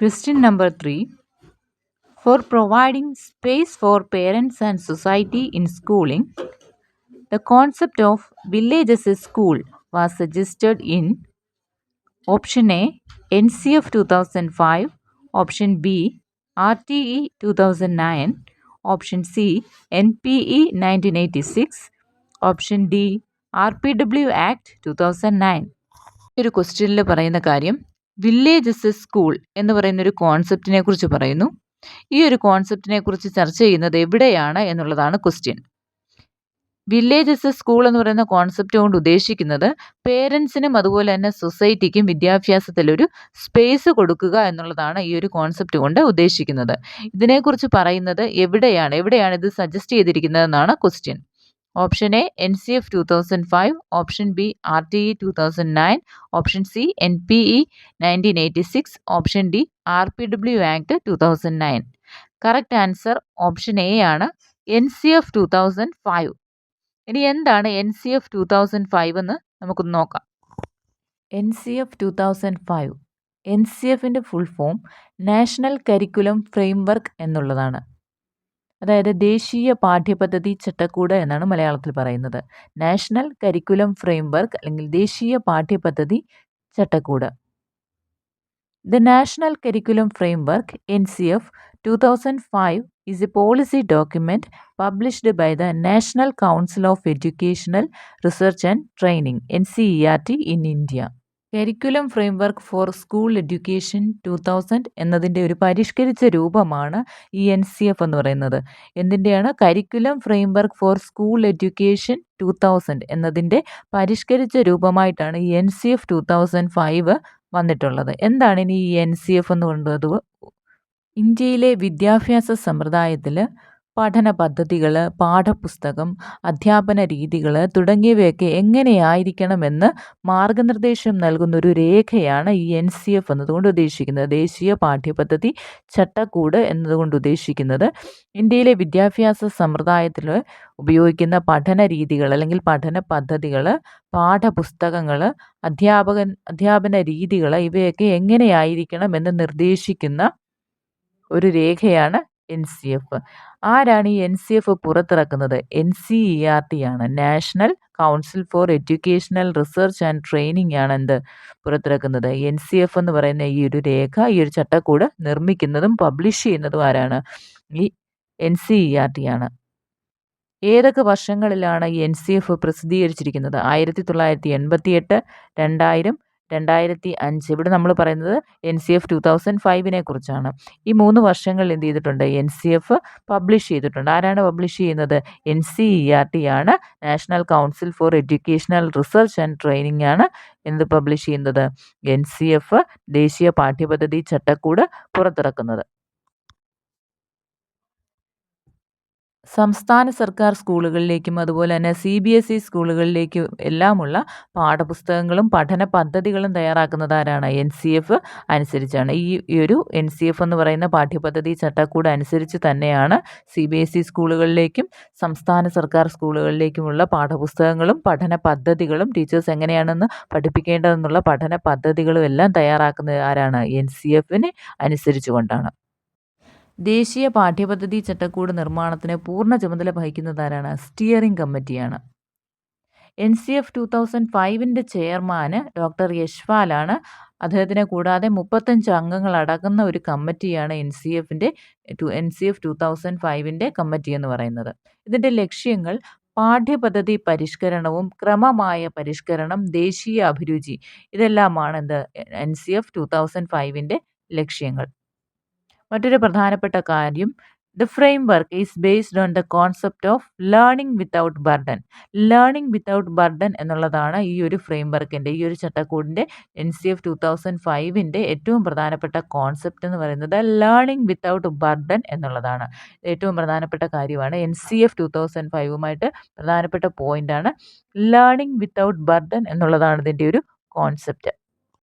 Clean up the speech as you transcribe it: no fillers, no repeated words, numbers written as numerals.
Question number 3. For providing space for parents and society in schooling, the concept of village as a school was suggested in option A, NCF 2005, option B, RTE 2009, option C, NPE 1986, option D, RPW Act 2009. ഒരു ക്വസ്റ്റ്യനിൽ പറയുന്ന കാര്യം village S A school എന്ന് പറയുന്ന ഒരു കോൺസെപ്റ്റിനെ കുറിച്ച് പറയുന്നു. ഈ ഒരു കോൺസെപ്റ്റിനെ കുറിച്ച് ചർച്ച ചെയ്യുന്നത് എവിടെയാണ് എന്നുള്ളതാണ് question. Village S A school എന്ന് പറയുന്ന കോൺസെപ്റ്റ് കൊണ്ട് ഉദ്ദേശിക്കുന്നത് പേരൻസിനും അതുപോലെ തന്നെ സൊസൈറ്റിക്കും വിദ്യാഭ്യാസത്തിലൊരു സ്പേസ് കൊടുക്കുക എന്നുള്ളതാണ് ഈ ഒരു കോൺസെപ്റ്റ് കൊണ്ട് ഉദ്ദേശിക്കുന്നത്. ഇതിനെക്കുറിച്ച് പറയുന്നത് എവിടെയാണ് ഇത് സജസ്റ്റ് ചെയ്തിരിക്കുന്നതെന്നാണ് question. Option A NCF 2005, option B RTE 2009, option C NPE 1986, option D RPW Act 2009. Correct answer option A ആണ്, NCF 2005. ഇനി എന്താണ് NCF 2005 എന്ന് നമുക്കൊന്ന് നോക്കാം. NCF 2005 NCFിൻ്റെ full form national curriculum framework എന്നുള്ളതാണ്. അതായത് ദേശീയ പാഠ്യപദ്ധതി ചട്ടക്കൂട് എന്നാണ് മലയാളത്തിൽ പറയുന്നത്. നാഷണൽ കരിക്കുലം ഫ്രെയിംവർക്ക് അല്ലെങ്കിൽ ദേശീയ പാഠ്യപദ്ധതി ചട്ടക്കൂട്. The National Curriculum Framework NCF 2005 is a policy document published by the National Council of Educational Research and Training NCERT in India. Curriculum framework for school education 2000 എന്നതിൻ്റെ ഒരു പരിഷ്കരിച്ച രൂപമാണ് ഈ NCF എന്ന് പറയുന്നത്. എന്തിൻ്റെയാണ്? Curriculum framework for school education 2000 എന്നതിൻ്റെ പരിഷ്കരിച്ച രൂപമായിട്ടാണ് ഈ NCF 2005 വന്നിട്ടുള്ളത്. എന്താണ് ഇനി ഈ NCF എന്ന് കൊണ്ടത്? ഇന്ത്യയിലെ വിദ്യാഭ്യാസ സമ്പ്രദായത്തിൽ പഠന പദ്ധതികൾ, പാഠപുസ്തകം, അധ്യാപന രീതികൾ തുടങ്ങിയവയൊക്കെ എങ്ങനെയായിരിക്കണമെന്ന് മാർഗനിർദ്ദേശം നൽകുന്ന ഒരു രേഖയാണ് ഈ NCF എന്നതുകൊണ്ട് ഉദ്ദേശിക്കുന്നത്. ദേശീയ പാഠ്യപദ്ധതി ചട്ടക്കൂട് എന്നതുകൊണ്ട് ഉദ്ദേശിക്കുന്നത് ഇന്ത്യയിലെ വിദ്യാഭ്യാസ സമ്പ്രദായത്തിൽ ഉപയോഗിക്കുന്ന പഠന രീതികൾ അല്ലെങ്കിൽ പഠന പദ്ധതികൾ, പാഠപുസ്തകങ്ങൾ, അധ്യാപന രീതികൾ ഇവയൊക്കെ എങ്ങനെയായിരിക്കണം എന്ന് നിർദ്ദേശിക്കുന്ന ഒരു രേഖയാണ് NCF. ആരാണ് ഈ NCF പുറത്തിറക്കുന്നത്? NCERT ആണ്. National council four educational research and training ആണ് എന്ത് പുറത്തിറക്കുന്നത്? NCF എന്ന് പറയുന്ന ഈ ഒരു രേഖ, ഈ ഒരു ചട്ടക്കൂട് നിർമ്മിക്കുന്നതും പബ്ലിഷ് ചെയ്യുന്നതും ആരാണ്? ഈ NCERT ആണ്. ഏതൊക്കെ വർഷങ്ങളിലാണ് ഈ NCF പ്രസിദ്ധീകരിച്ചിരിക്കുന്നത്? 1988, 2000, 2005. ഇവിടെ നമ്മൾ പറയുന്നത് NCF 2005നെ കുറിച്ചാണ്. ഈ 3 വർഷങ്ങളിൽ എന്ത് ചെയ്തിട്ടുണ്ട്? NCF പബ്ലിഷ് ചെയ്തിട്ടുണ്ട്. ആരാണ് പബ്ലിഷ് ചെയ്യുന്നത്? NCERT ആണ്. National council four educational research and training ആണ് എന്ത് പബ്ലിഷ് ചെയ്യുന്നത്? NCF ദേശീയ പാഠ്യപദ്ധതി ചട്ടക്കൂട് പുറത്തിറക്കുന്നത്. സംസ്ഥാന സർക്കാർ സ്കൂളുകളിലേക്കും അതുപോലെ തന്നെ CBSE സ്കൂളുകളിലേക്കും എല്ലാമുള്ള പാഠപുസ്തകങ്ങളും പഠന പദ്ധതികളും തയ്യാറാക്കുന്നത് ആരാണ്? NCF അനുസരിച്ചാണ്. ഈ ഒരു NCF എന്ന് പറയുന്ന പാഠ്യപദ്ധതി ചട്ടക്കൂട് അനുസരിച്ച് തന്നെയാണ് CBSE സ്കൂളുകളിലേക്കും സംസ്ഥാന സർക്കാർ സ്കൂളുകളിലേക്കുമുള്ള പാഠപുസ്തകങ്ങളും പഠന പദ്ധതികളും ടീച്ചേഴ്സ് എങ്ങനെയാണെന്ന് പഠിപ്പിക്കേണ്ടതെന്നുള്ള പഠന പദ്ധതികളും എല്ലാം തയ്യാറാക്കുന്നത് ആരാണ്? NCFനെ അനുസരിച്ചുകൊണ്ടാണ്. ദേശീയ പാഠ്യപദ്ധതി ചട്ടക്കൂട് നിർമ്മാണത്തിന് പൂർണ്ണ ചുമതല വഹിക്കുന്നത് ആരാണ്? സ്റ്റിയറിംഗ് കമ്മിറ്റിയാണ്. NCF 2005ൻ്റെ ചെയർമാന് ഡോക്ടർ യശ്പാലാണ്. അദ്ദേഹത്തിനെ കൂടാതെ 35 അംഗങ്ങൾ അടങ്ങുന്ന ഒരു കമ്മിറ്റിയാണ് NCF 2005ൻ്റെ കമ്മിറ്റി എന്ന് പറയുന്നത്. ഇതിൻ്റെ ലക്ഷ്യങ്ങൾ പാഠ്യപദ്ധതി പരിഷ്കരണവും ക്രമമായ പരിഷ്കരണം, ദേശീയ അഭിരുചി ഇതെല്ലാമാണ് NCF 2005ൻ്റെ ലക്ഷ്യങ്ങൾ. മറ്റൊരു പ്രധാനപ്പെട്ട കാര്യം, the framework is based on the concept of learning without burden. Learning without burden എന്നുള്ളതാണ് ഈ ഒരു ഫ്രെയിംവർക്കിൻ്റെ, ഈ ഒരു ചട്ടക്കൂടിൻ്റെ NCF 2005ൻ്റെ ഏറ്റവും പ്രധാനപ്പെട്ട കോൺസെപ്റ്റ് എന്ന് പറയുന്നത് ലേണിംഗ് വിത്തൗട്ട് ബർഡൻ എന്നുള്ളതാണ്. ഏറ്റവും പ്രധാനപ്പെട്ട കാര്യമാണ്. NCF 2005വുമായിട്ട് പ്രധാനപ്പെട്ട പോയിൻ്റാണ് ലേണിംഗ് വിത്തൗട്ട് ബർഡൻ എന്നുള്ളതാണ് ഇതിൻ്റെ ഒരു കോൺസെപ്റ്റ്.